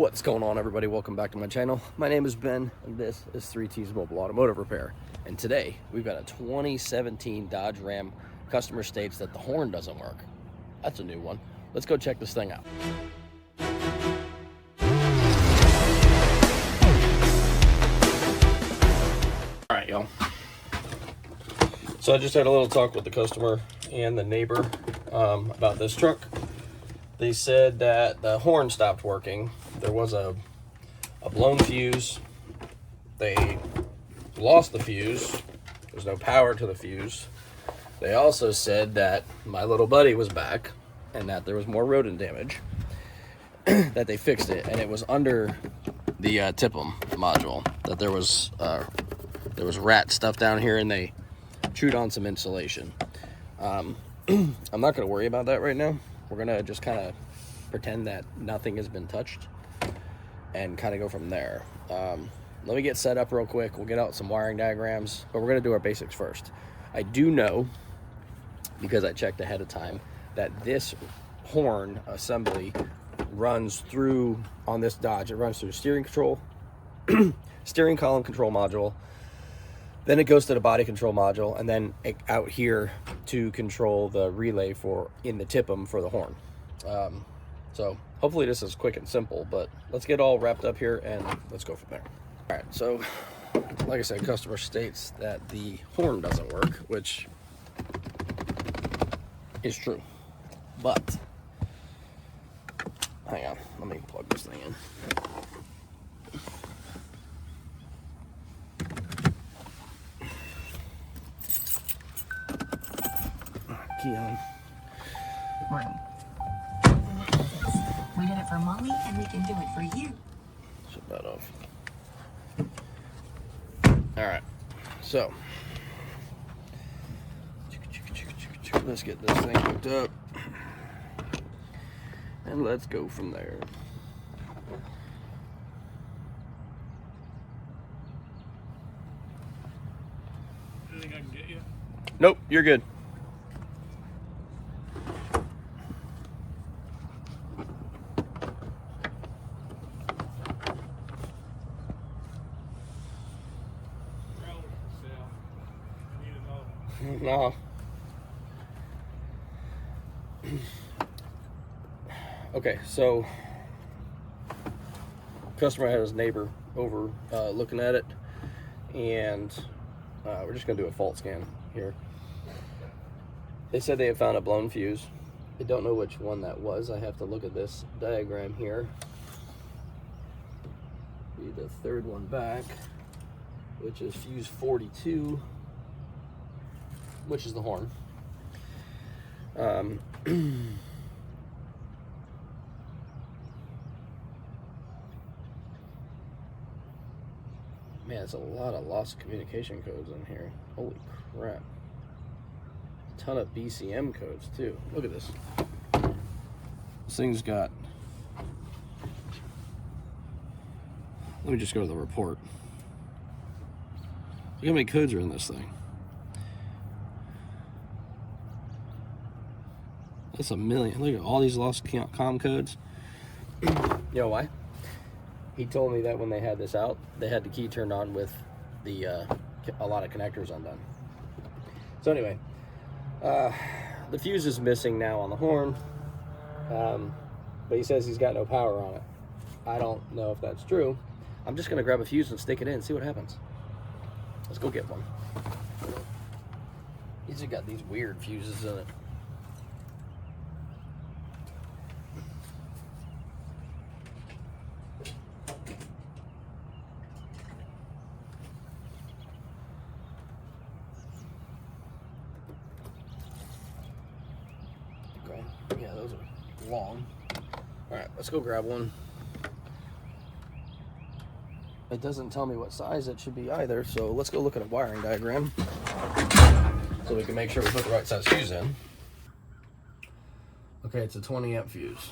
What's going on, everybody? Welcome back to my channel. My name is Ben and this is 3T's Mobile Automotive Repair. And today we've got a 2017 Dodge Ram. Customer states that the horn doesn't work. That's a new one. Let's go check this thing out. All right, y'all. So I just had a little talk with the customer and the neighbor about this truck. They said that the horn stopped working. There was a blown fuse. They lost the fuse. There's no power to the fuse. They also said that my little buddy was back and that there was more rodent damage, that they fixed it, and it was under the TIPM module, that there was rat stuff down here and they chewed on some insulation. I'm not going to worry about that right now. We're going to just kind of pretend that nothing has been touched and kind of go from there. Let me get set up real quick. We'll get out some wiring diagrams, but we're going to do our basics first. I do know, because I checked ahead of time, that this horn assembly runs through, on this Dodge, it runs through steering control, steering column control module, then it goes to the body control module, and then out here to control the relay for in the TIPM for the horn. So hopefully this is quick and simple, but let's get all wrapped up here and let's go from there. All right, so like I said, customer states that the horn doesn't work, which is true, but hang on, let me plug this thing in. Key on. Morning. We did it for Mommy, and we can do it for you. Shut that off. All right, so let's get this thing hooked up and let's go from there. Anything I can get you? Nope, you're good. No. Okay, so customer had his neighbor over looking at it, and we're just gonna do a fault scan here. They said they had found a blown fuse. I don't know which one that was. I have to look at this diagram here. Be the third one back, which is fuse 42. Which is the horn. Man, it's a lot of lost communication codes in here. Holy crap. A ton of BCM codes too. Look at this. This thing's got... Let me just go to the report. Look how many codes are in this thing. That's a million. Look at all these lost comm codes. You know why? He told me that when they had this out, they had the key turned on with the a lot of connectors undone. So anyway, the fuse is missing now on the horn, but he says he's got no power on it. I don't know if that's true. I'm just gonna grab a fuse and stick it in and see what happens. Let's go get one. He's got these weird fuses in it. Yeah, those are long. All right, let's go grab one. It doesn't tell me what size it should be either, so let's go look at a wiring diagram so we can make sure we put the right size fuse in. Okay, it's a 20 amp fuse.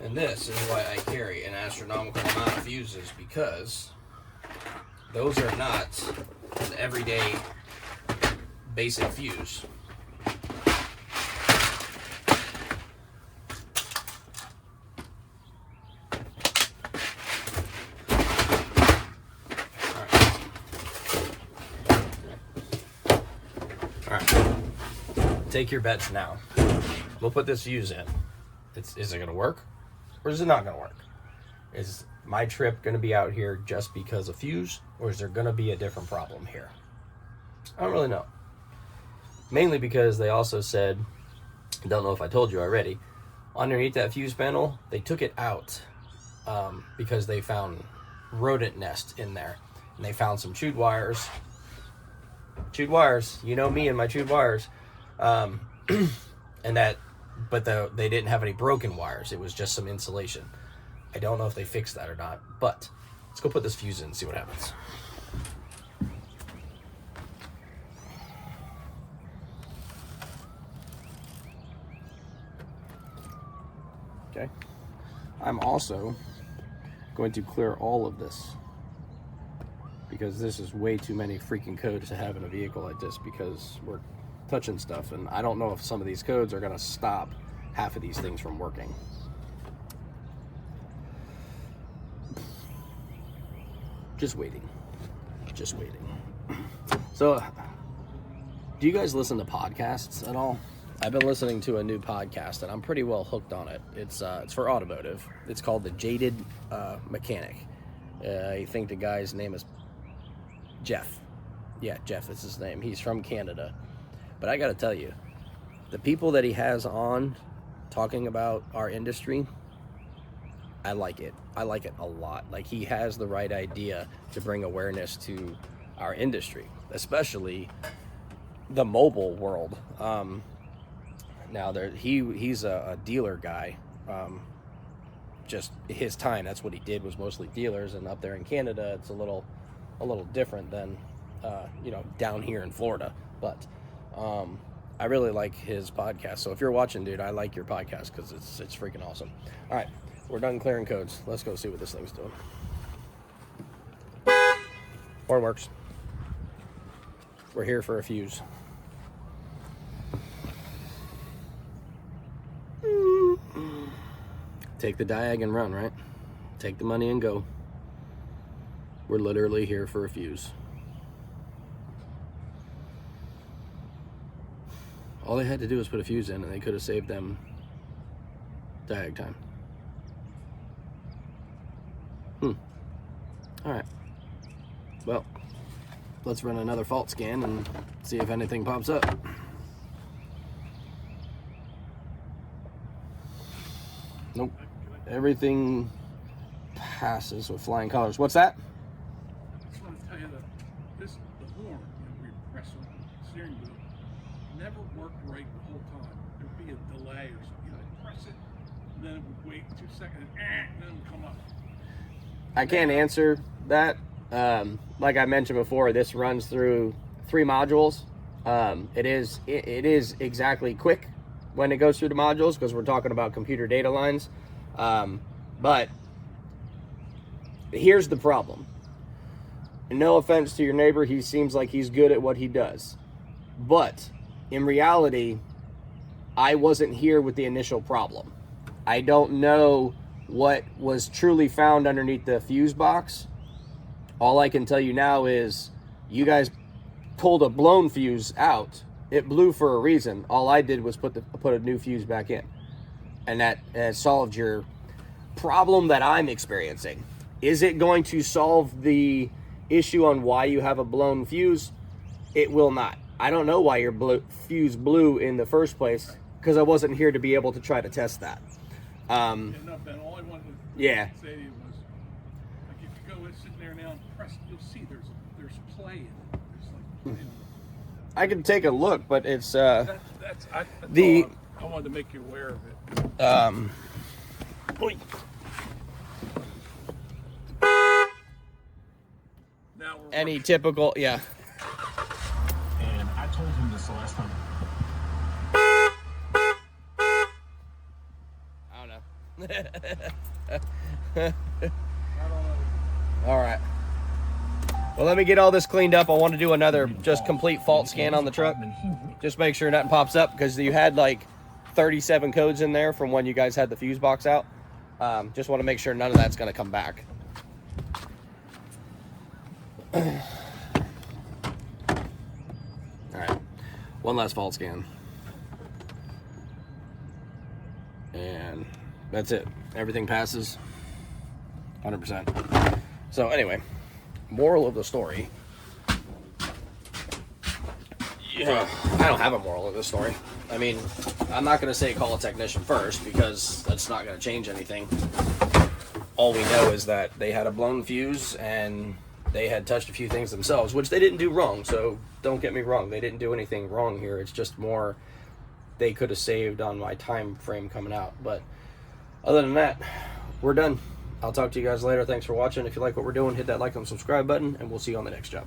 And this is why I carry an astronomical amount of fuses, because those are not an everyday basic fuse. take your bets now. We'll put this fuse in. Is it going to work? Or is it not going to work? Is my trip going to be out here just because of fuse? Or is there going to be a different problem here? I don't really know. Mainly because they also said, I don't know if I told you already, underneath that fuse panel, they took it out because they found rodent nest in there. And they found some chewed wires. Chewed wires. You know me and my chewed wires. And that, but they didn't have any broken wires. It was just some insulation. I don't know if they fixed that or not, but let's go put this fuse in and see what happens. Okay. I'm also going to clear all of this because this is way too many freaking codes to have in a vehicle like this because we're touching stuff, and I don't know if some of these codes are going to stop half of these things from working. Just waiting. So, do you guys listen to podcasts at all? I've been listening to a new podcast, and I'm pretty well hooked on it. It's for automotive. It's called The Jaded Mechanic. I think the guy's name is Jeff. Yeah, Jeff is his name. He's from Canada. But I got to tell you, the people that he has on talking about our industry, I like it. I like it a lot. Like, he has the right idea to bring awareness to our industry, especially the mobile world. Now, he's a dealer guy. Just his time, that's what he did, was mostly dealers. And up there in Canada, it's a little different than, down here in Florida. But I really like his podcast. So if you're watching, dude, I like your podcast because it's freaking awesome. All right, we're done clearing codes. Let's go see what this thing's doing. Horn works. We're here for a fuse. Take the diag and run, right? Take the money and go. We're literally here for a fuse. All they had to do was put a fuse in, and they could have saved them diag time. Alright. Well, let's run another fault scan and see if anything pops up. Nope. Everything passes with flying colors. What's that? I just want to tell you that the horn, when we press on the steering wheel, never worked right the whole time. There would be a delay or something. I'd press it, and then it would wait 2 seconds, and then it would come up. I can't answer that. Like I mentioned before, this runs through 3 modules. It is exactly quick when it goes through the modules because we're talking about computer data lines. But here's the problem. No offense to your neighbor, he seems like he's good at what he does. But in reality, I wasn't here with the initial problem. I don't know what was truly found underneath the fuse box. All I can tell you now is you guys pulled a blown fuse out. It blew for a reason. All I did was put a new fuse back in. And that solved your problem that I'm experiencing. Is it going to solve the issue on why you have a blown fuse? It will not. I don't know why your fuse blew in the first place because I wasn't here to be able to try to test that. All I wanted to say to you was, like, if you go and sit there now and press, you'll see there's play in it. There's like, I can take a look, but it's I wanted to make you aware of it. Now any typical, yeah. And I told him this the last time. I don't know. All right. Well, let me get all this cleaned up. I want to do another just complete fault scan on the truck. Just make sure nothing pops up because you had like 37 codes in there from when you guys had the fuse box out. Just want to make sure none of that's going to come back. All right. One last fault scan. That's it. Everything passes 100%. So anyway, moral of the story. Yeah, I don't have a moral of the story. I mean, I'm not going to say call a technician first because that's not going to change anything. All we know is that they had a blown fuse and they had touched a few things themselves, which they didn't do wrong. So don't get me wrong. They didn't do anything wrong here. It's just more they could have saved on my time frame coming out. But other than that, we're done. I'll talk to you guys later. Thanks for watching. If you like what we're doing, hit that like and subscribe button, and we'll see you on the next job.